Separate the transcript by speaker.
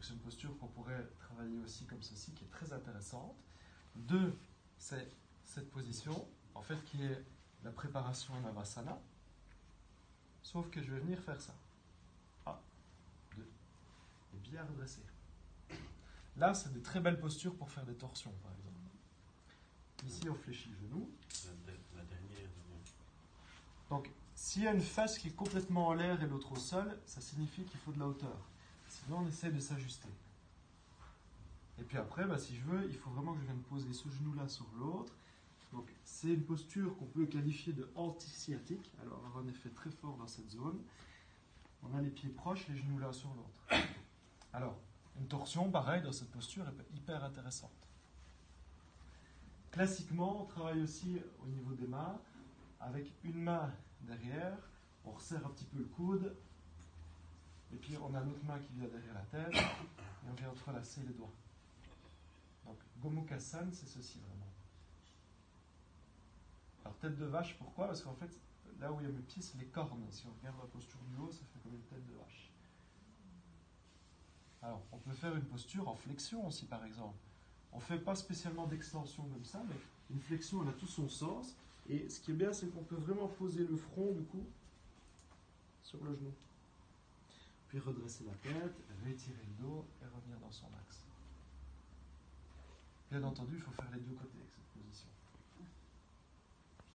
Speaker 1: Donc c'est une posture qu'on pourrait travailler aussi comme ceci, qui est très intéressante. 2, c'est cette position, en fait, qui est la préparation à Navasana, sauf que je vais venir faire ça. 1, 2, et bien redresser. Là, c'est de très belles postures pour faire des torsions, par exemple. Ici, on fléchit le genou.
Speaker 2: La dernière.
Speaker 1: Donc, s'il y a une face qui est complètement en l'air et l'autre au sol, ça signifie qu'il faut de la hauteur. Sinon, on essaie de s'ajuster. Et puis après, si je veux, il faut vraiment que je vienne poser ce genou-là sur l'autre. Donc, c'est une posture qu'on peut qualifier de anti-sciatique. Alors, on va avoir un effet très fort dans cette zone. On a les pieds proches, les genoux l'un sur l'autre. Alors, une torsion, pareil, dans cette posture est hyper intéressante. Classiquement, on travaille aussi au niveau des mains, avec une main derrière, on resserre un petit peu le coude, et puis on a l'autre main qui vient derrière la tête, et on vient entrelacer les doigts. Donc, Gomukhasana, c'est ceci vraiment. Alors, tête de vache, pourquoi? Parce qu'en fait, là où il y a mes pieds, c'est les cornes. Si on regarde la posture du haut, ça fait comme une tête de vache. Alors, on peut faire une posture en flexion aussi, par exemple. On ne fait pas spécialement d'extension comme ça, mais une flexion, elle a tout son sens. Et ce qui est bien, c'est qu'on peut vraiment poser le front, du coup, sur le genou. Puis redresser la tête, retirer le dos et revenir dans son axe. Bien entendu, il faut faire les deux côtés avec cette position.